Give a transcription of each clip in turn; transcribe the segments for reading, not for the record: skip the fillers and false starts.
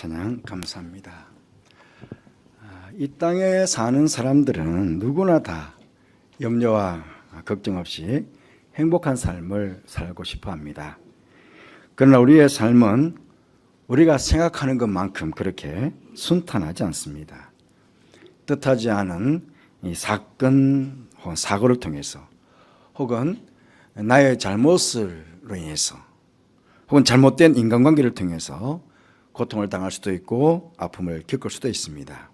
찬양 감사합니다. 이 땅에 사는 사람들은 누구나 다 염려와 걱정 없이 행복한 삶을 살고 싶어 합니다. 그러나 우리의 삶은 우리가 생각하는 것만큼 그렇게 순탄하지 않습니다. 뜻하지 않은 이 사건 혹은 사고를 통해서 혹은 나의 잘못으로 인해서 혹은 잘못된 인간관계를 통해서 고통을 당할 수도 있고 아픔을 겪을 수도 있습니다.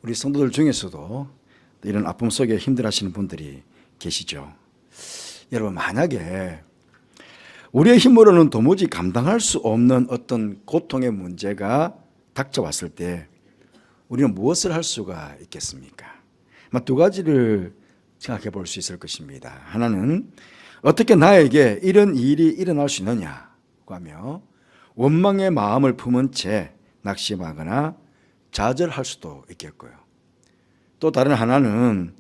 우리 성도들 중에서도 이런 아픔 속에 힘들어하시는 분들이 계시죠. 여러분, 만약에 우리의 힘으로는 도무지 감당할 수 없는 어떤 고통의 문제가 닥쳐왔을 때 우리는 무엇을 할 수가 있겠습니까? 두 가지를 생각해 볼 수 있을 것입니다. 하나는 어떻게 나에게 이런 일이 일어날 수 있느냐고 하며 원망의 마음을 품은 채 낙심하거나 좌절할 수도 있겠고요. 또 다른 하나는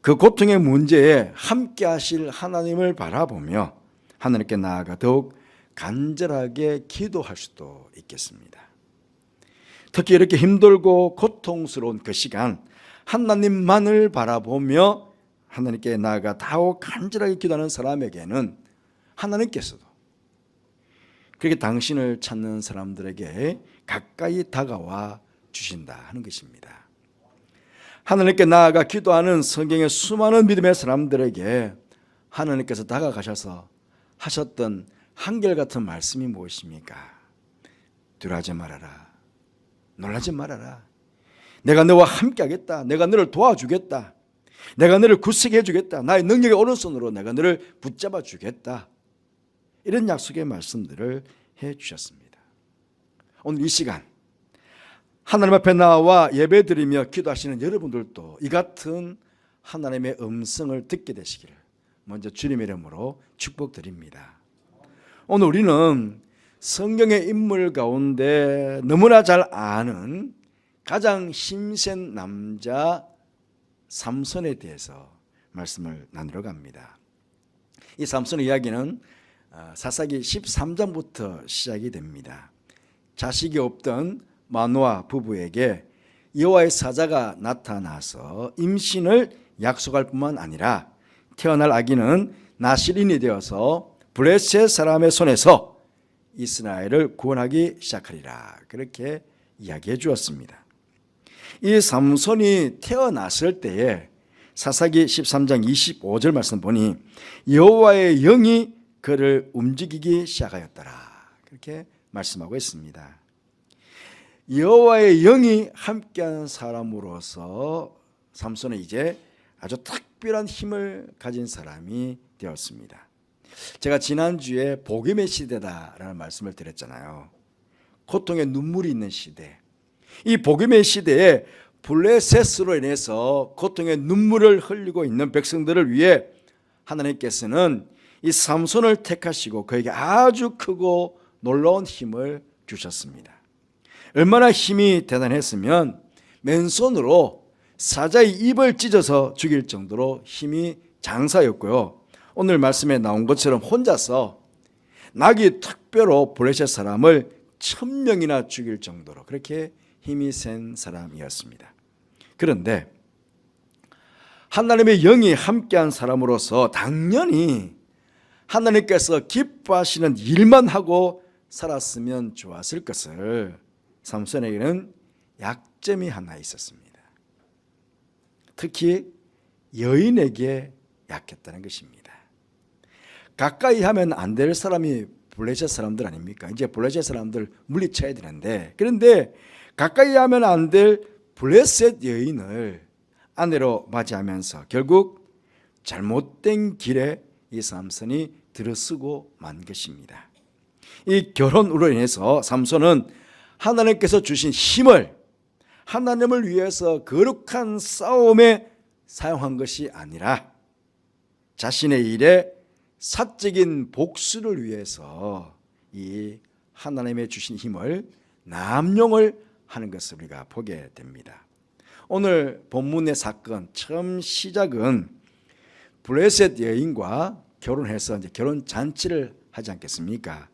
그 고통의 문제에 함께 하실 하나님을 바라보며 하나님께 나아가 더욱 간절하게 기도할 수도 있겠습니다. 특히 이렇게 힘들고 고통스러운 그 시간 하나님만을 바라보며 하나님께 나아가 더욱 간절하게 기도하는 사람에게는 하나님께서도 그렇게 당신을 찾는 사람들에게 가까이 다가와 주신다 하는 것입니다. 하나님께 나아가 기도하는 성경의 수많은 믿음의 사람들에게 하나님께서 다가가셔서 하셨던 한결같은 말씀이 무엇입니까? 두려워하지 말아라. 놀라지 말아라. 내가 너와 함께 하겠다. 내가 너를 도와주겠다. 내가 너를 굳세게 해주겠다. 나의 능력의 오른손으로 내가 너를 붙잡아 주겠다. 이런 약속의 말씀들을 해 주셨습니다. 오늘 이 시간 하나님 앞에 나와 예배드리며 기도하시는 여러분들도 이 같은 하나님의 음성을 듣게 되시기를 먼저 주님의 이름으로 축복드립니다. 오늘 우리는 성경의 인물 가운데 너무나 잘 아는 가장 힘센 남자 삼손에 대해서 말씀을 나누러 갑니다. 이 삼손의 이야기는 사사기 13장부터 시작이 됩니다. 자식이 없던 마노아 부부에게 여호와의 사자가 나타나서 임신을 약속할 뿐만 아니라 태어날 아기는 나실인이 되어서 블레셋 사람의 손에서 이스라엘을 구원하기 시작하리라, 그렇게 이야기해 주었습니다. 이 삼손이 태어났을 때에 사사기 13장 25절 말씀 보니 여호와의 영이 그를 움직이기 시작하였더라, 그렇게 말씀하고 있습니다. 여호와의 영이 함께하는 사람으로서 삼손은 이제 아주 특별한 힘을 가진 사람이 되었습니다. 제가 지난주에 복음의 시대다라는 말씀을 드렸잖아요. 고통의 눈물이 있는 시대. 이 복음의 시대에 블레셋으로 인해서 고통의 눈물을 흘리고 있는 백성들을 위해 하나님께서는 이 삼손을 택하시고 그에게 아주 크고 놀라운 힘을 주셨습니다. 얼마나 힘이 대단했으면 맨손으로 사자의 입을 찢어서 죽일 정도로 힘이 장사였고요. 오늘 말씀에 나온 것처럼 혼자서 나귀 특별로 블레셋 사람을 1000명이나 죽일 정도로 그렇게 힘이 센 사람이었습니다. 그런데 하나님의 영이 함께한 사람으로서 당연히 하나님께서 기뻐하시는 일만 하고 살았으면 좋았을 것을 삼손에게는 약점이 하나 있었습니다. 특히 여인에게 약했다는 것입니다. 가까이 하면 안 될 사람이 블레셋 사람들 아닙니까? 이제 블레셋 사람들 물리쳐야 되는데, 그런데 가까이 하면 안 될 블레셋 여인을 아내로 맞이하면서 결국 잘못된 길에 이 삼손이 들어서고 만 것입니다. 이 결혼으로 인해서 삼손은 하나님께서 주신 힘을 하나님을 위해서 거룩한 싸움에 사용한 것이 아니라 자신의 일에 사적인 복수를 위해서 이 하나님의 주신 힘을 남용을 하는 것을 우리가 보게 됩니다. 오늘 본문의 사건 처음 시작은 블레셋 여인과 결혼해서 이제 결혼 잔치를 하지 않겠습니까?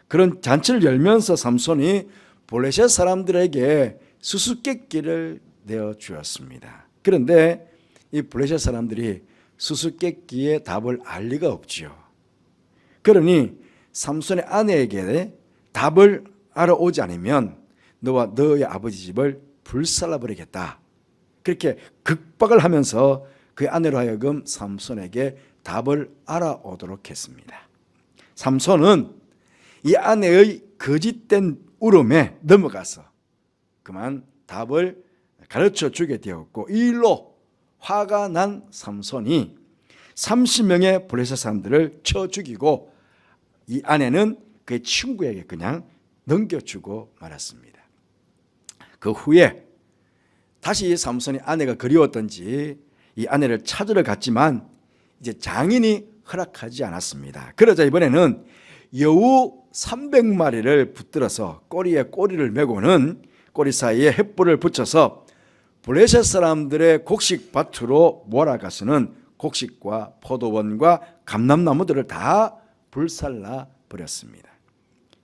그런 잔치를 열면서 삼손이 블레셋 사람들에게 수수께끼를 내어주었습니다. 그런데 이 블레셋 사람들이 수수께끼의 답을 알 리가 없지요. 그러니 삼손의 아내에게 답을 알아오지 않으면 너와 너의 아버지 집을 불살라버리겠다. 그렇게 극박을 하면서 그의 아내로 하여금 삼손에게 답을 알아오도록 했습니다. 삼손은 이 아내의 거짓된 울음에 넘어가서 그만 답을 가르쳐 주게 되었고, 이 일로 화가 난 삼손이 30명의 블레셋 사람들을 쳐 죽이고 이 아내는 그의 친구에게 그냥 넘겨주고 말았습니다. 그 후에 다시 삼손이 아내가 그리웠던지 이 아내를 찾으러 갔지만 이제 장인이 허락하지 않았습니다. 그러자 이번에는 여우 300마리를 붙들어서 꼬리에 꼬리를 메고는 꼬리 사이에 횃불을 붙여서 블레셋 사람들의 곡식 밭으로 몰아가서는 곡식과 포도원과 감람나무들을 다 불살라 버렸습니다.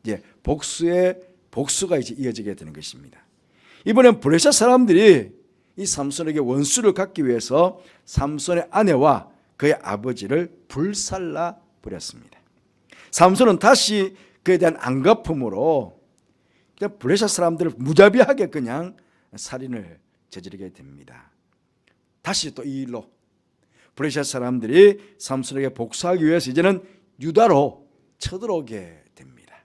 이제 복수가 이제 이어지게 되는 것입니다. 이번엔 블레셋 사람들이 이 삼손에게 원수를 갚기 위해서 삼손의 아내와 그의 아버지를 불살라 버렸습니다. 삼손은 다시 그에 대한 안갚음으로 그냥 블레셋 사람들을 무자비하게 그냥 살인을 저지르게 됩니다. 다시 또 이 일로 블레셋 사람들이 삼손에게 복수하기 위해서 이제는 유다로 쳐들어오게 됩니다.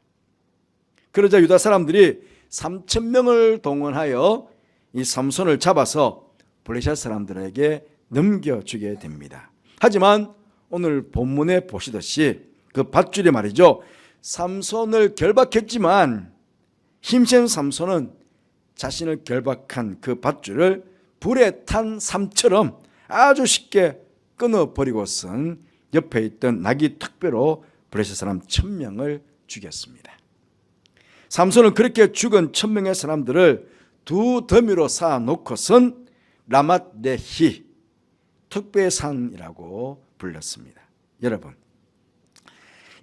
그러자 유다 사람들이 3,000명을 동원하여 이 삼손을 잡아서 블레셋 사람들에게 넘겨주게 됩니다. 하지만 오늘 본문에 보시듯이 그 밧줄이 말이죠, 삼손을 결박했지만 힘센 삼손은 자신을 결박한 그 밧줄을 불에 탄 삼처럼 아주 쉽게 끊어버리고선 옆에 있던 나귀 턱뼈로 블레셋 사람 1,000명을 죽였습니다. 삼손은 그렇게 죽은 1,000명의 사람들을 두 더미로 쌓아놓고선 라맛레히 턱뼈의 산이라고 불렀습니다. 여러분,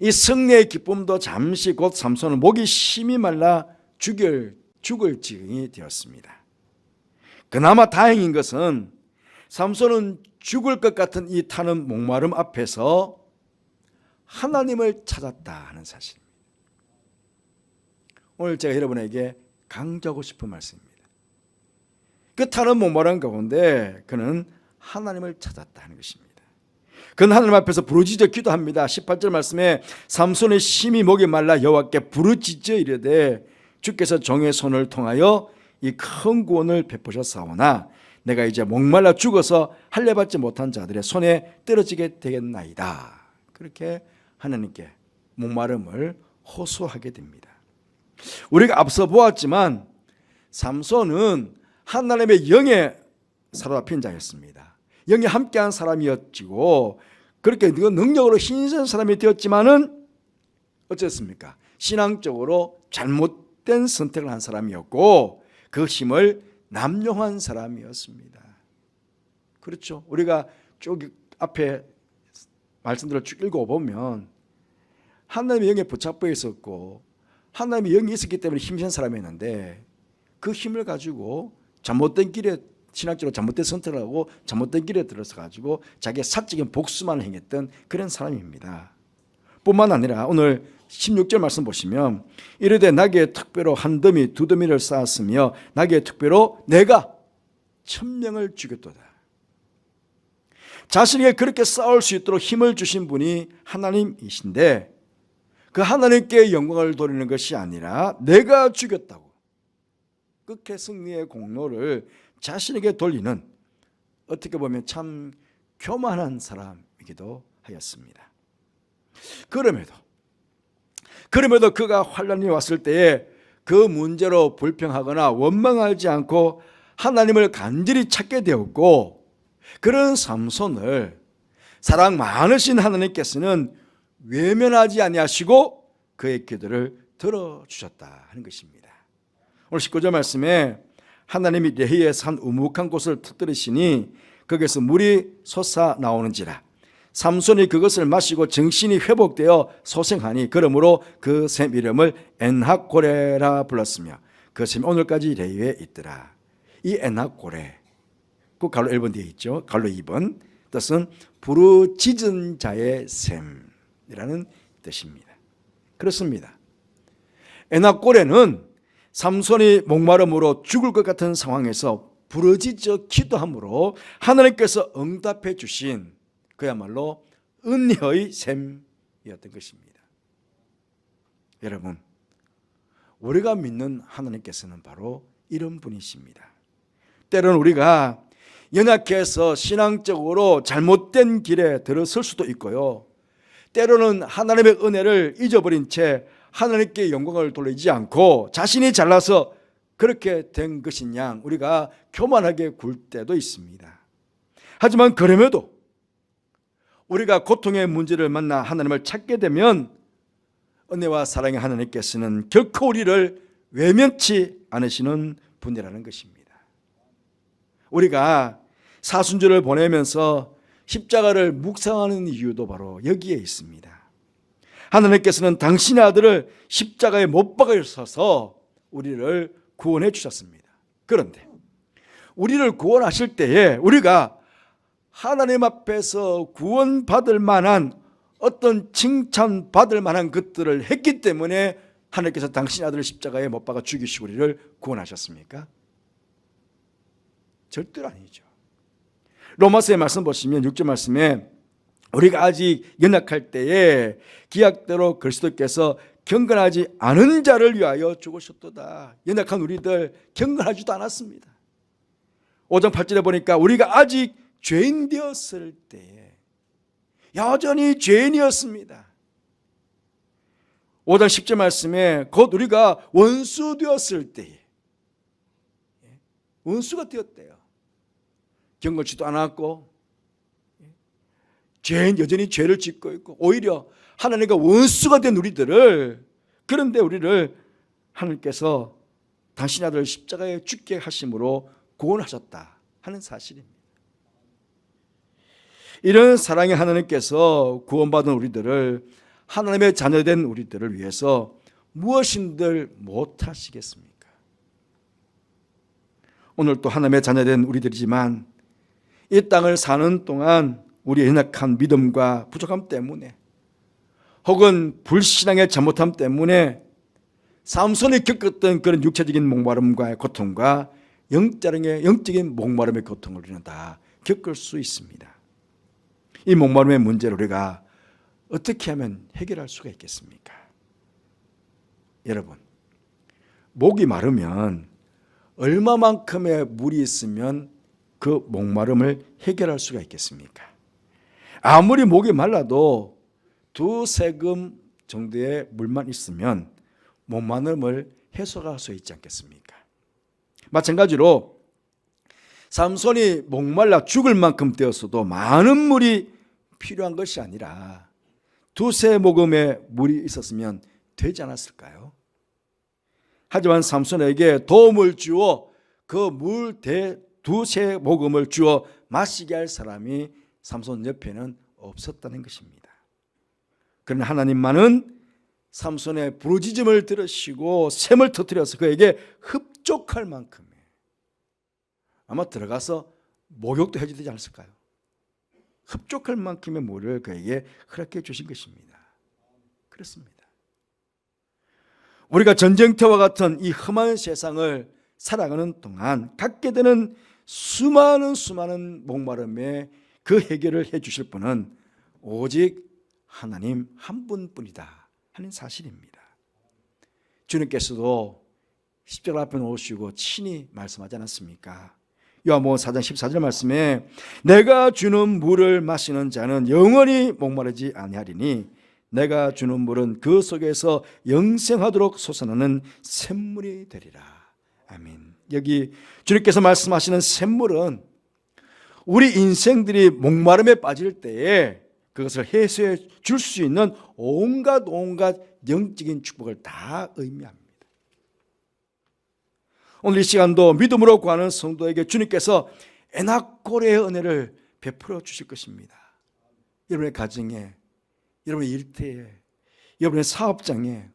이 승리의 기쁨도 잠시 곧 삼손은 목이 심히 말라 죽을 지경이 되었습니다. 그나마 다행인 것은 삼손은 죽을 것 같은 이 타는 목마름 앞에서 하나님을 찾았다 하는 사실입니다. 오늘 제가 여러분에게 강조하고 싶은 말씀입니다. 그 타는 목마름 가운데 그는 하나님을 찾았다 하는 것입니다. 그는 하나님 앞에서 부르짖어 기도합니다. 18절 말씀에 삼손의 심히 목이 말라 여호와께 부르짖어 이르되 주께서 종의 손을 통하여 이 큰 구원을 베푸셨사오나 내가 이제 목말라 죽어서 할례받지 못한 자들의 손에 떨어지게 되겠나이다. 그렇게 하나님께 목마름을 호소하게 됩니다. 우리가 앞서 보았지만 삼손은 하나님의 영에 사로잡힌 자였습니다. 영에 함께한 사람이었지고 그렇게 그 능력으로 힘센 사람이 되었지만은 어쨌습니까? 신앙적으로 잘못된 선택을 한 사람이었고 그 힘을 남용한 사람이었습니다. 그렇죠? 우리가 쭉 앞에 말씀들을 쭉 읽어보면 하나님의 영에 붙잡혀 있었고 하나님의 영이 있었기 때문에 힘센 사람이었는데 그 힘을 가지고 잘못된 길에 신학적으로 잘못된 선택을 하고 잘못된 길에 들어서 가지고 자기의 사적인 복수만 행했던 그런 사람입니다. 뿐만 아니라 오늘 16절 말씀 보시면 이르되 나귀의 턱뼈로 한 더미 두 더미를 쌓았으며 나귀의 턱뼈로 내가 1,000명을 죽였도다. 자신에게 그렇게 싸울 수 있도록 힘을 주신 분이 하나님이신데 그 하나님께 영광을 돌리는 것이 아니라 내가 죽였다고 끝에 승리의 공로를 자신에게 돌리는 어떻게 보면 참 교만한 사람이기도 하였습니다. 그럼에도 그가 환난이 왔을 때에 그 문제로 불평하거나 원망하지 않고 하나님을 간절히 찾게 되었고 그런 삼손을 사랑 많으신 하나님께서는 외면하지 아니하시고 그의 기도를 들어주셨다 하는 것입니다. 오늘 19절 말씀에 하나님이 레히에서 한 우묵한 곳을 터뜨리시니 거기서 물이 솟아 나오는지라 삼손이 그것을 마시고 정신이 회복되어 소생하니 그러므로 그 샘 이름을 엔학고레라 불렀으며 그 셈이 오늘까지 레위에 있더라. 이 에나꼬레, 그 갈로 1번 뒤에 있죠. 갈로 2번 뜻은 부르짖은 자의 셈이라는 뜻입니다. 그렇습니다. 에나꼬레는 삼손이 목마름으로 죽을 것 같은 상황에서 부르짖어 기도함으로 하나님께서 응답해 주신 그야말로 은혜의 셈이었던 것입니다. 여러분, 우리가 믿는 하나님께서는 바로 이런 분이십니다. 때로는 우리가 연약해서 신앙적으로 잘못된 길에 들어설 수도 있고요, 때로는 하나님의 은혜를 잊어버린 채 하나님께 영광을 돌리지 않고 자신이 잘나서 그렇게 된 것인 양 우리가 교만하게 굴 때도 있습니다. 하지만 그럼에도 우리가 고통의 문제를 만나 하나님을 찾게 되면 은혜와 사랑의 하나님께서는 결코 우리를 외면치 않으시는 분이라는 것입니다. 우리가 사순절을 보내면서 십자가를 묵상하는 이유도 바로 여기에 있습니다. 하나님께서는 당신의 아들을 십자가에 못 박으셔서 우리를 구원해 주셨습니다. 그런데 우리를 구원하실 때에 우리가 하나님 앞에서 구원받을 만한 어떤 칭찬받을 만한 것들을 했기 때문에 하나님께서 당신의 아들을 십자가에 못 박아 죽이시고 우리를 구원하셨습니까? 절대로 아니죠. 로마서의 말씀 보시면 6절 말씀에 우리가 아직 연약할 때에 기약대로 그리스도께서 경건하지 않은 자를 위하여 죽으셨도다. 연약한 우리들 경건하지도 않았습니다. 5장 8절에 보니까 우리가 아직 죄인 되었을 때에 여전히 죄인이었습니다. 5장 10절 말씀에 곧 우리가 원수 되었을 때에 원수가 되었대요. 경건치도 않았고 죄인 여전히 죄를 짓고 있고 오히려 하나님과 원수가 된 우리들을, 그런데 우리를 하나님께서 당신의 아들을 십자가에 죽게 하심으로 구원하셨다 하는 사실입니다. 이런 사랑의 하나님께서 구원받은 우리들을, 하나님의 자녀된 우리들을 위해서 무엇인들 못하시겠습니까? 오늘 또 하나님의 자녀된 우리들이지만 이 땅을 사는 동안 우리의 연약한 믿음과 부족함 때문에 혹은 불신앙의 잘못함 때문에 삼손이 겪었던 그런 육체적인 목마름과의 고통과 영적인 목마름의 고통을 우리는 다 겪을 수 있습니다. 이 목마름의 문제를 우리가 어떻게 하면 해결할 수가 있겠습니까? 여러분, 목이 마르면 얼마만큼의 물이 있으면 그 목마름을 해결할 수가 있겠습니까? 아무리 목이 말라도 2세금 정도의 물만 있으면 목마름을 해소할 수 있지 않겠습니까? 마찬가지로 삼손이 목말라 죽을 만큼 되었어도 많은 물이 필요한 것이 아니라 2세 모금의 물이 있었으면 되지 않았을까요? 하지만 삼손에게 도움을 주어 그 물 2세 모금을 주어 마시게 할 사람이 삼손 옆에는 없었다는 것입니다. 그러나 하나님만은 삼손의 부르짖음을 들으시고 샘을 터뜨려서 그에게 흡족할 만큼의, 아마 들어가서 목욕도 해줘야 되지 않았을까요? 흡족할 만큼의 물을 그에게 허락해 주신 것입니다. 그렇습니다. 우리가 전쟁터와 같은 이 험한 세상을 살아가는 동안 갖게 되는 수많은 목마름에 그 해결을 해 주실 분은 오직 하나님 한 분뿐이다 하는 사실입니다. 주님께서도 십자가 앞에 놓으시고 친히 말씀하지 않았습니까? 요한복음 4장 14절 말씀에 내가 주는 물을 마시는 자는 영원히 목마르지 아니하리니 내가 주는 물은 그 속에서 영생하도록 솟아나는 샘물이 되리라. 아멘. 여기 주님께서 말씀하시는 샘물은 우리 인생들이 목마름에 빠질 때에 그것을 해소해 줄 수 있는 온갖 영적인 축복을 다 의미합니다. 오늘 이 시간도 믿음으로 구하는 성도에게 주님께서 에나꼬레의 은혜를 베풀어 주실 것입니다. 여러분의 가정에, 여러분의 일터에, 여러분의 사업장에,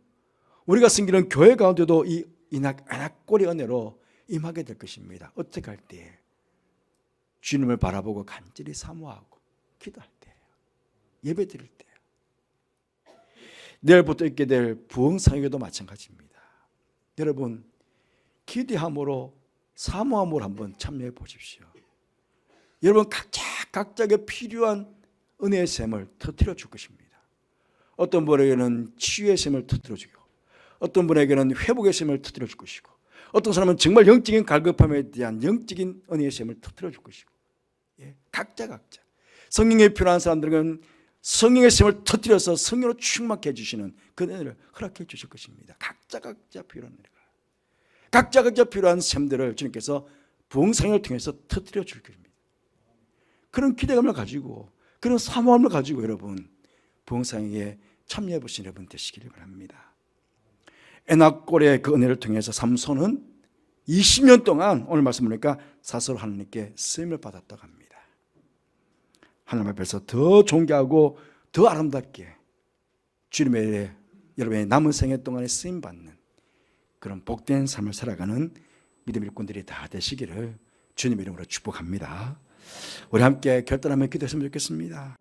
우리가 섬기는 교회 가운데도 이 이 안악골의 은혜로 임하게 될 것입니다. 어떻게 할 때? 주님을 바라보고 간절히 사모하고 기도할 때예요. 예배 드릴 때예요. 내일부터 있게 될 부흥상에도 마찬가지입니다. 여러분, 기대함으로 사모함으로 한번 참여해 보십시오. 여러분 각자에게 필요한 은혜의 샘을 터뜨려 줄 것입니다. 어떤 분에게는 치유의 샘을 터뜨려 주고, 어떤 분에게는 회복의 샘을 터뜨려 줄 것이고, 어떤 사람은 정말 영적인 갈급함에 대한 영적인 은혜의 샘을 터뜨려 줄 것이고, 각자 성령에 필요한 사람들은 성령의 샘을 터뜨려서 성령으로 충만케 해주시는 그 은혜를 허락해 주실 것입니다. 각자 필요한 은혜가, 각자 필요한 샘들을 주님께서 부흥상을 통해서 터뜨려 줄 것입니다. 그런 기대감을 가지고, 그런 사모함을 가지고 여러분 부흥상에 참여해 보신 여러분 되시기를 바랍니다. 에낙골의 그 은혜를 통해서 삼손은 20년 동안 오늘 말씀 보니까 사서로 하나님께 쓰임을 받았다고 합니다. 하나님 앞에서 더 존귀하고 더 아름답게 주님의 여러분의 남은 생애 동안에 쓰임 받는 그런 복된 삶을 살아가는 믿음의 일꾼들이 다 되시기를 주님의 이름으로 축복합니다. 우리 함께 결단하며 기도했으면 좋겠습니다.